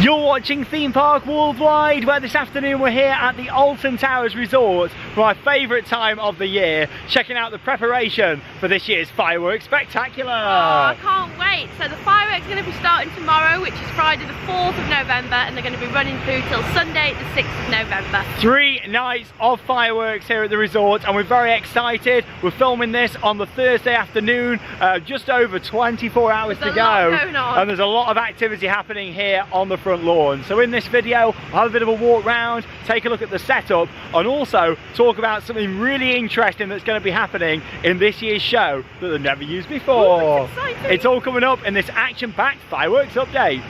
You're watching Theme Park Worldwide, where this afternoon we're here at the Alton Towers Resort for my favourite time of the year, checking out the preparation for this year's Fireworks Spectacular. Oh, I can't wait. So the fireworks are going to be starting tomorrow, which is Friday the 4th of November, and they're going to be running through till Sunday the 6th of November. 3 nights of fireworks here at the resort, and we're very excited. We're filming this on the Thursday afternoon, just over 24 hours to go. And there's a lot of activity happening here on the front lawn. So in this video, I'll have a bit of a walk round, take a look at the setup, and also talk about something really interesting that's going to be happening in this year's show that they've never used before. Ooh, it's all coming up in this action-packed fireworks update.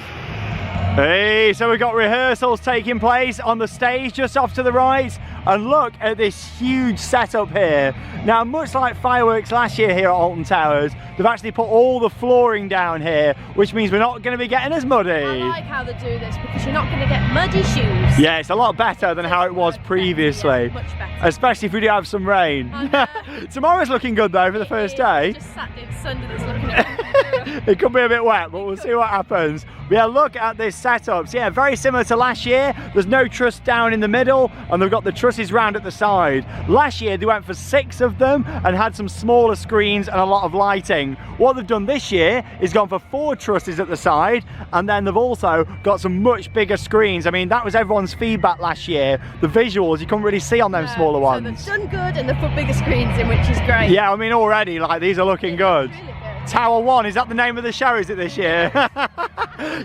Hey, so we've got rehearsals taking place on the stage just off to the right, and look at this huge setup here. Now, much like fireworks last year here at Alton Towers, they've actually put all the flooring down here, which means we're not going to be getting as muddy. I like how they do this because you're not going to get muddy shoes. Yeah, it's a lot better than how it was previously. Yeah, much better. Especially if we do have some rain. Tomorrow's looking good though for the first day. Just Saturday and Sunday that's looking at It could be a bit wet, but we'll see what happens. But yeah, look at this setup. So yeah, very similar to last year. There's no truss down in the middle, and they've got the trusses round at the side. Last year they went for 6 of them and had some smaller screens and a lot of lighting. What they've done this year is gone for 4 trusses at the side, and then they've also got some much bigger screens. I mean, that was everyone's feedback last year. The visuals you couldn't really see on them smaller ones. So they've done good and they've put bigger screens in, which is great. Yeah, I mean already like these are looking good. Really good. Tower 1, is that the name of the show, is it, this year?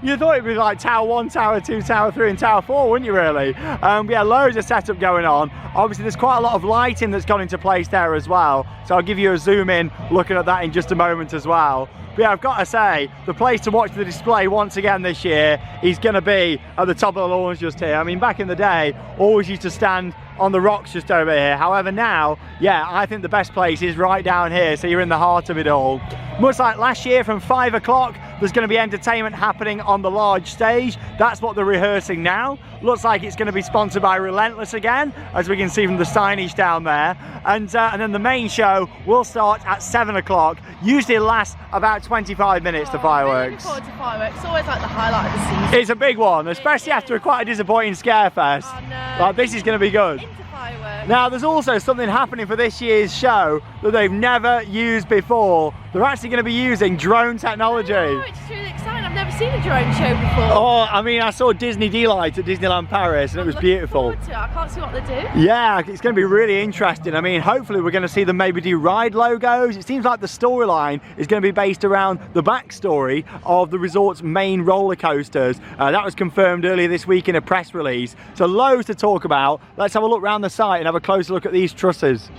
You thought it'd be like Tower 1, Tower 2, Tower 3 and Tower 4, wouldn't you really? Yeah, loads of setup going on. Obviously there's quite a lot of lighting that's gone into place there as well, so I'll give you a zoom in looking at that in just a moment as well. But yeah, I've got to say, the place to watch the display once again this year is going to be at the top of the lawns just here. I mean, back in the day, always used to stand on the rocks just over here. However, now, yeah, I think the best place is right down here, so you're in the heart of it all. Much like last year, from 5 o'clock, there's going to be entertainment happening on the large stage. That's what they're rehearsing now. Looks like it's going to be sponsored by Relentless again, as we can see from the signage down there. And then the main show will start at 7 o'clock. Usually it lasts about 25 minutes, the fireworks. I'm looking forward to fireworks. It's always like the highlight of the season. It's a big one, especially after quite a disappointing Scarefest. Oh, no. Like, this is going to be good. Into fireworks. Now, there's also something happening for this year's show that they've never used before. They're actually going to be using drone technology. Oh, it's really exciting. I've never seen a drone show before. Oh, I mean, I saw Disney Delight at Disneyland Paris, and it was beautiful. To it. I can't see what they do. Yeah, it's going to be really interesting. I mean, hopefully we're going to see them maybe do ride logos. It seems like the storyline is going to be based around the backstory of the resort's main roller coasters. That was confirmed earlier this week in a press release. So loads to talk about. Let's have a look around the site and have a closer look at these trusses.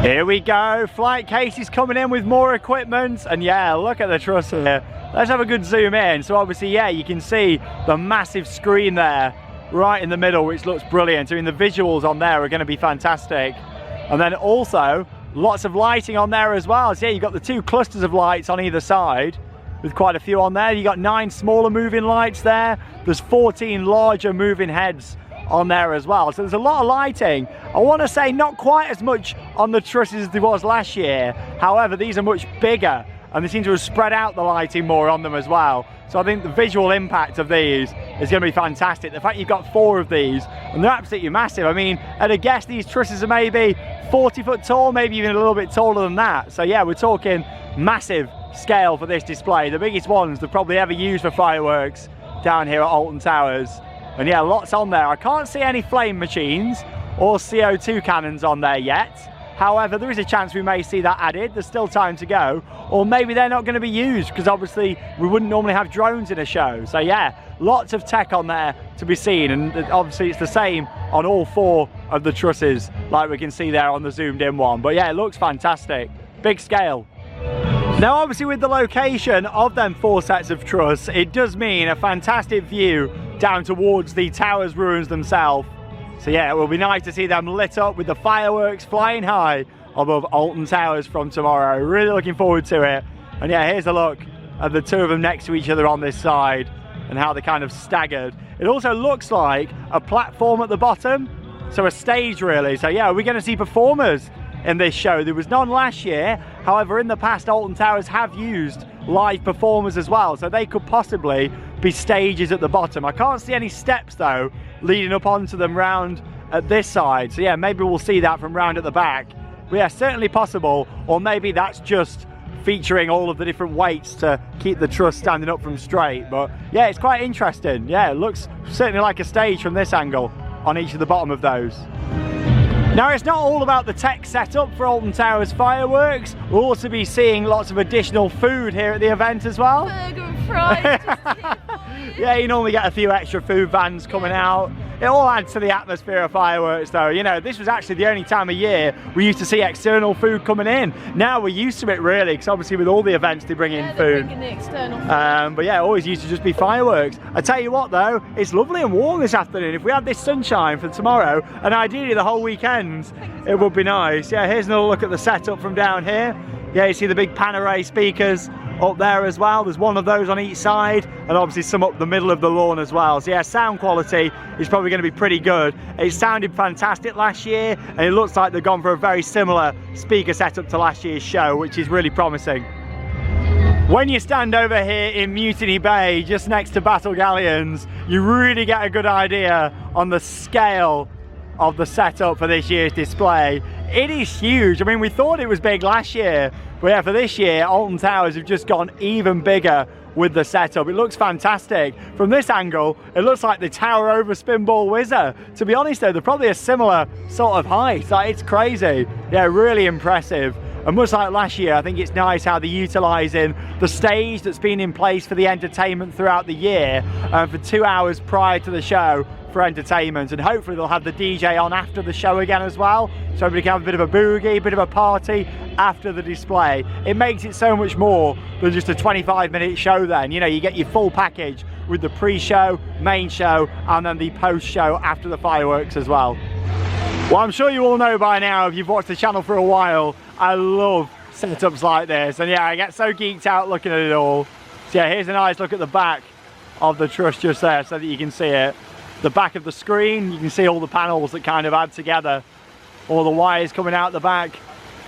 Here we go, Flight Case is coming in with more equipment, and yeah, look at the truss here. Let's have a good zoom in. So obviously, yeah, you can see the massive screen there right in the middle, which looks brilliant. I mean, the visuals on there are going to be fantastic. And then also lots of lighting on there as well. So yeah, you've got the 2 clusters of lights on either side with quite a few on there. You've got 9 smaller moving lights there. There's 14 larger moving heads on there as well, so there's a lot of lighting. I want to say not quite as much on the trusses as there was last year. However, these are much bigger and they seem to have spread out the lighting more on them as well. So I think the visual impact of these is going to be fantastic. The fact you've got 4 of these, and they're absolutely massive. I mean, at a guess, these trusses are maybe 40 foot tall, maybe even a little bit taller than that. So yeah, we're talking massive scale for this display. The biggest ones they've probably ever used for fireworks down here at Alton Towers. And yeah, lots on there. I can't see any flame machines or CO2 cannons on there yet. However, there is a chance we may see that added. There's still time to go. Or maybe they're not going to be used, because obviously we wouldn't normally have drones in a show. So yeah, lots of tech on there to be seen. And obviously it's the same on all 4 of the trusses, like we can see there on the zoomed in one. But yeah, it looks fantastic. Big scale. Now obviously with the location of them 4 sets of truss, it does mean a fantastic view down towards the Towers ruins themselves. So yeah, it will be nice to see them lit up with the fireworks flying high above Alton Towers from tomorrow. Really looking forward to it. And yeah, here's a look at the 2 of them next to each other on this side and how they kind of staggered. It also looks like a platform at the bottom, so a stage really. So yeah, we're going to see performers in this show. There was none last year. However, in the past, Alton Towers have used live performers as well, so they could possibly be stages at the bottom. I can't see any steps though leading up onto them round at this side, so yeah, maybe we'll see that from round at the back. But yeah, certainly possible, or maybe that's just featuring all of the different weights to keep the truss standing up from straight. But yeah, it's quite interesting. Yeah, it looks certainly like a stage from this angle on each of the bottom of those. Now, it's not all about the tech setup for Alton Towers Fireworks. We'll also be seeing lots of additional food here at the event as well. Burger and fries. Yeah, you normally get a few extra food vans coming out. It all adds to the atmosphere of fireworks though. You know, this was actually the only time of year we used to see external food coming in. Now we're used to it really, because obviously with all the events they bring in food. Bringing the external food. But yeah, it always used to just be fireworks. I tell you what though, it's lovely and warm this afternoon. If we had this sunshine for tomorrow, and ideally the whole weekend, it would be nice. Yeah, here's another look at the setup from down here. Yeah, you see the big pan array speakers up there as well. There's one of those on each side, and obviously some up the middle of the lawn as well. So yeah, sound quality is probably going to be pretty good. It sounded fantastic last year, and it looks like they've gone for a very similar speaker setup to last year's show, which is really promising. When you stand over here in Mutiny Bay, just next to Battle Galleons, you really get a good idea on the scale of the setup for this year's display. It is huge. I mean, we thought it was big last year, but yeah, for this year, Alton Towers have just gone even bigger with the setup. It looks fantastic. From this angle, it looks like the tower over Spinball Whizzer. To be honest though, they're probably a similar sort of height. Like, it's crazy. Yeah, really impressive. And much like last year, I think it's nice how they're utilising the stage that's been in place for the entertainment throughout the year for 2 hours prior to the show for entertainment, and hopefully they'll have the DJ on after the show again as well, so everybody can have a bit of a boogie, a bit of a party after the display. It makes it so much more than just a 25-minute show then. You know, you get your full package with the pre-show, main show, and then the post-show after the fireworks as well. Well, I'm sure you all know by now, if you've watched the channel for a while, I love setups like this, and yeah, I get so geeked out looking at it all. So yeah, here's a nice look at the back of the truss just there so that you can see it. The back of the screen, you can see all the panels that kind of add together, all the wires coming out the back,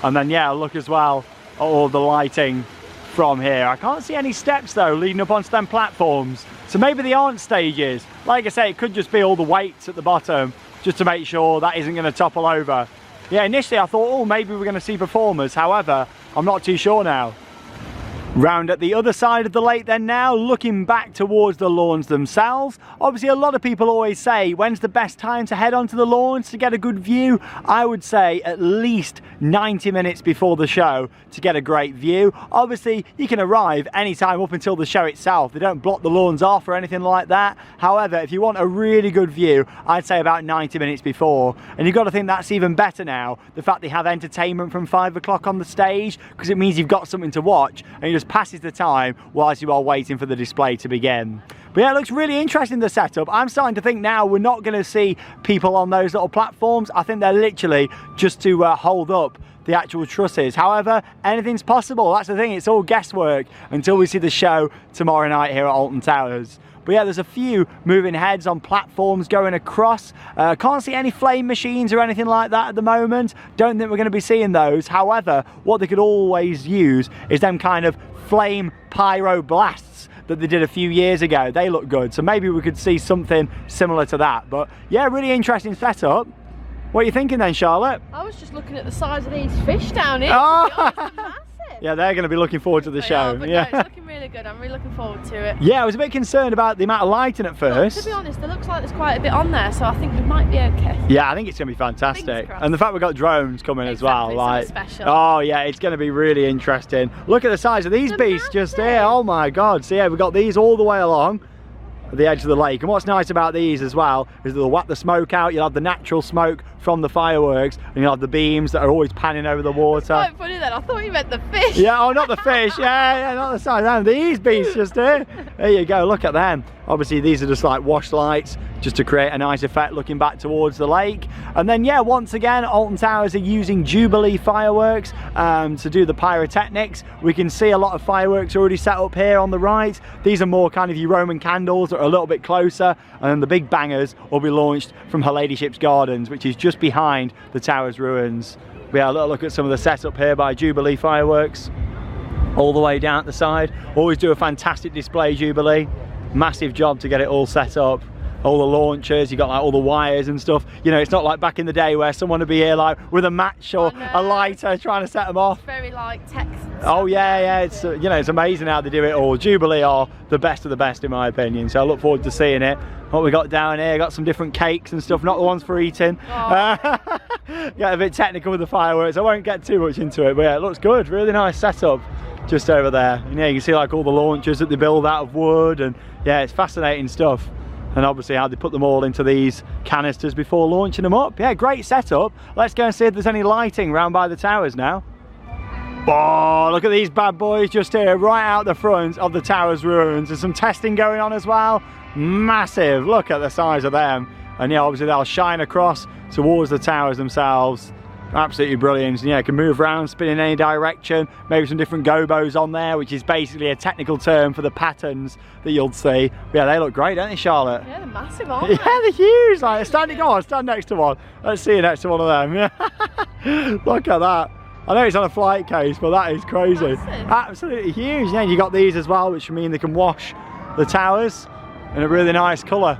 and then yeah, look as well at all the lighting from here. I can't see any steps though leading up onto them platforms, so maybe they aren't stages. Like I say, it could just be all the weights at the bottom just to make sure that isn't going to topple over. Yeah, initially I thought, oh, maybe we're going to see performers, however, I'm not too sure now. Round at the other side of the lake then now, looking back towards the lawns themselves. Obviously a lot of people always say, when's the best time to head onto the lawns to get a good view? I would say at least 90 minutes before the show to get a great view. Obviously you can arrive anytime up until the show itself. They don't block the lawns off or anything like that. However, if you want a really good view, I'd say about 90 minutes before. And you've got to think that's even better now, the fact they have entertainment from 5 o'clock on the stage, because it means you've got something to watch and you just passes the time whilst you are waiting for the display to begin. But yeah, it looks really interesting, the setup. I'm starting to think now we're not going to see people on those little platforms. I think they're literally just to hold up the actual trusses. However, anything's possible. That's the thing, it's all guesswork until we see the show tomorrow night here at Alton Towers. But yeah, there's a few moving heads on platforms going across. Can't see any flame machines or anything like that at the moment. Don't think we're going to be seeing those. However, what they could always use is them kind of flame pyro blasts that they did a few years ago. They look good, so maybe we could see something similar to that. But yeah, really interesting setup. What are you thinking then, Charlotte? I was just looking at the size of these fish down here. Oh. They're massive. Yeah, they're going to be looking forward to the show. But yeah, no, it's looking really good. I'm really looking forward to it. Yeah, I was a bit concerned about the amount of lighting at first. But to be honest, it looks like there's quite a bit on there, so I think we might be okay. Yeah, I think it's going to be fantastic. And the fact we've got drones coming as well. Like, special. Oh yeah, it's going to be really interesting. Look at the size of these beasts just here. Oh my God. So yeah, we've got these all the way along the edge of the lake, and what's nice about these as well is they'll whack the smoke out. You'll have the natural smoke from the fireworks, and you'll have the beams that are always panning over the water. It's quite funny then, I thought you meant the fish. Yeah, oh, not the fish. Yeah, not the size. And these beasts just here. There you go, look at them. Obviously these are just like wash lights just to create a nice effect looking back towards the lake. And then yeah, once again, Alton Towers are using Jubilee fireworks to do the pyrotechnics. We can see a lot of fireworks already set up here on the right. These are more kind of your Roman candles that are a little bit closer, and then the big bangers will be launched from Her Ladyship's Gardens, which is just behind the tower's ruins. We have a little look at some of the setup here by Jubilee fireworks all the way down at the side. Always do a fantastic display, Jubilee. massive job to get it all set up. All the launchers, you got like all the wires and stuff. You know, it's not like back in the day where someone would be here like with a match or a lighter trying to set them off. It's very like Texas. Oh yeah, it's you know, it's amazing how they do it all. Jubilee are the best of the best in my opinion, so I look forward to seeing it. What we got down here, got some different cakes and stuff, not the ones for eating. Get a bit technical with the fireworks. I won't get too much into it, but yeah, it looks good. Really nice setup just over there. And yeah, you can see like all the launchers that they build out of wood, and yeah, it's fascinating stuff. And obviously how they put them all into these canisters before launching them up. Yeah, great setup. Let's go and see if there's any lighting round by the towers now. Oh, look at these bad boys just here, right out the front of the tower's ruins. There's some testing going on as well. Massive, look at the size of them. And yeah, obviously they'll shine across towards the towers themselves. Absolutely brilliant. And yeah, it can move around, spin in any direction. Maybe some different gobos on there, which is basically a technical term for the patterns that you'll see. But yeah, they look great, don't they, Charlotte? Yeah, they're massive, aren't they? Yeah, they're huge. Like, go on, stand next to one. Let's see you next to one of them. Look at that. I know it's on a flight case, but that is crazy. Massive. Absolutely huge. Yeah, you got these as well, which mean they can wash the towers in a really nice colour.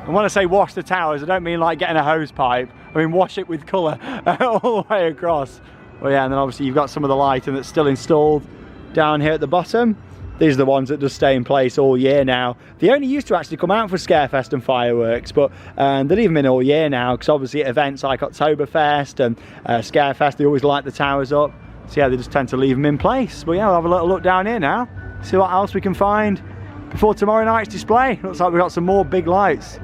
And when I say wash the towers, I don't mean like getting a hose pipe. I mean wash it with colour all the way across. Well, yeah, and then obviously you've got some of the lighting that's still installed down here at the bottom. These are the ones that just stay in place all year now. They only used to actually come out for Scarefest and fireworks, but they leave them in all year now, because obviously at events like Oktoberfest and Scarefest, they always light the towers up. So yeah, they just tend to leave them in place. But yeah, we'll have a little look down here now, see what else we can find before tomorrow night's display. Looks like we've got some more big lights.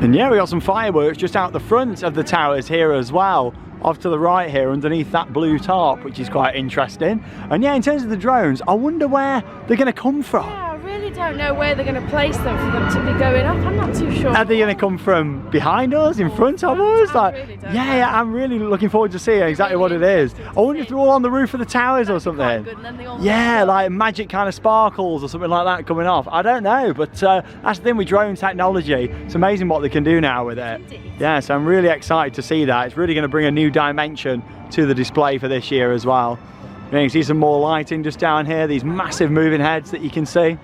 And yeah, we got some fireworks just out the front of the towers here as well. Off to the right here underneath that blue tarp, which is quite interesting. And yeah, in terms of the drones, I wonder where they're going to come from. Yeah, I really don't know where they're going to place them for them to be going up. I'm not too sure. Are they going to come from behind us, in front of us? Like, really don't know. Yeah, I'm really looking forward to seeing exactly what it is. I wonder if they're all on the roof of the towers or something. Good, and then they all Yeah, like magic kind of sparkles or something like that coming off. I don't know, but that's the thing with drone technology. It's amazing what they can do now with it. Indeed. Yeah, so I'm really excited to see that. It's really going to bring a new dimension to the display for this year as well. You can see some more lighting just down here, these massive moving heads that you can see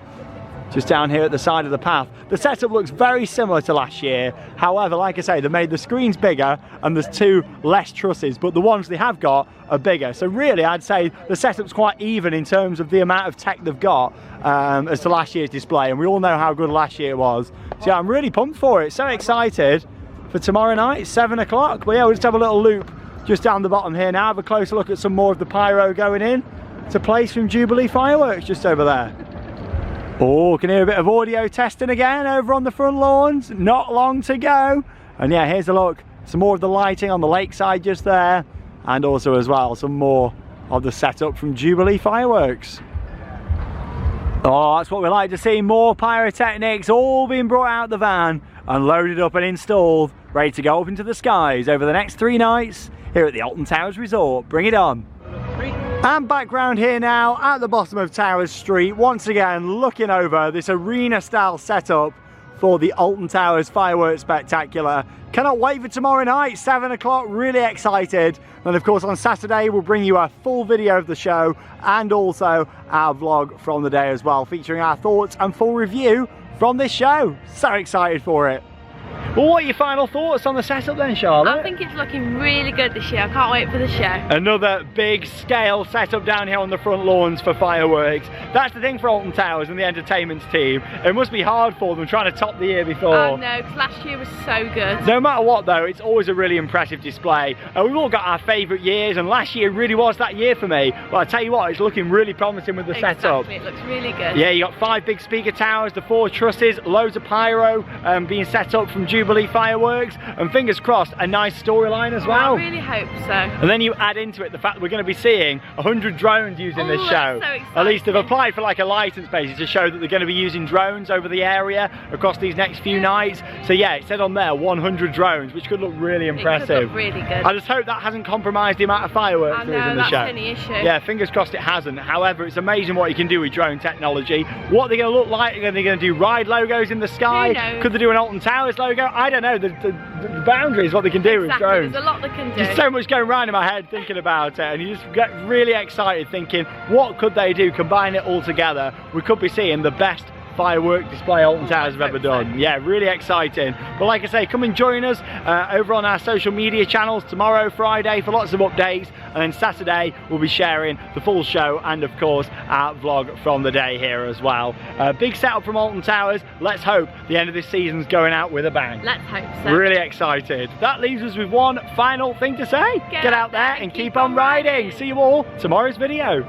just down here at the side of the path. The setup looks very similar to last year. However, like I say, they made the screens bigger and there's 2 less trusses, but the ones they have got are bigger. So really, I'd say the setup's quite even in terms of the amount of tech they've got as to last year's display, and we all know how good last year was. So yeah, I'm really pumped for it. So excited for tomorrow night, 7 o'clock. But yeah, we'll just have a little loop just down the bottom here now, have a closer look at some more of the pyro going in to place from Jubilee Fireworks just over there. Oh, can hear a bit of audio testing again over on the front lawns. Not long to go. And yeah, here's a look. Some more of the lighting on the lakeside just there. And also as well, some more of the setup from Jubilee Fireworks. Oh, that's what we like to see. More pyrotechnics all being brought out the van and loaded up and installed, ready to go up into the skies over the next 3 nights here at the Alton Towers Resort. Bring it on. And background here now at the bottom of Towers Street, once again looking over this arena style setup for the Alton Towers Fireworks Spectacular. Cannot wait for tomorrow night, 7 o'clock, really excited. And of course on Saturday we'll bring you a full video of the show and also our vlog from the day as well, featuring our thoughts and full review from this show. So excited for it. Well, what are your final thoughts on the setup then, Charlotte? I think it's looking really good this year. I can't wait for the show. Another big scale setup down here on the front lawns for fireworks. That's the thing for Alton Towers and the entertainment team. It must be hard for them trying to top the year before. I know, because last year was so good. No matter what though, it's always a really impressive display. We've all got our favourite years, and last year really was that year for me. But I tell you what, it's looking really promising with the setup. It looks really good. Yeah, you got 5 big speaker towers, the 4 trusses, loads of pyro being set up from Jubilee Fireworks, and fingers crossed a nice storyline as well. I really hope so. And then you add into it the fact that we're going to be seeing 100 drones using this show. So at least they've applied for like a license basically to show that they're going to be using drones over the area across these next few nights. So yeah, it said on there 100 drones, which could look really impressive. It could look really good. I just hope that hasn't compromised the amount of fireworks there is in the show. That's any issue. Yeah, fingers crossed it hasn't. However, it's amazing what you can do with drone technology. What they're going to look like? Are they going to do ride logos in the sky? Who knows? Could they do an Alton Towers logo? I don't know. The boundaries, what they can do with drones. There's a lot they can do. There's so much going around in my head thinking about it, and you just get really excited thinking, what could they do? Combine it all together. We could be seeing the best firework display Alton Towers have ever done. Yeah, really exciting. But like I say, come and join us over on our social media channels tomorrow, Friday, for lots of updates, and then Saturday we'll be sharing the full show and of course our vlog from the day here as well. Big setup from Alton Towers. Let's hope the end of this season's going out with a bang. Let's hope so. Really excited. That leaves us with one final thing to say. Get out there and keep on riding. See you all tomorrow's video.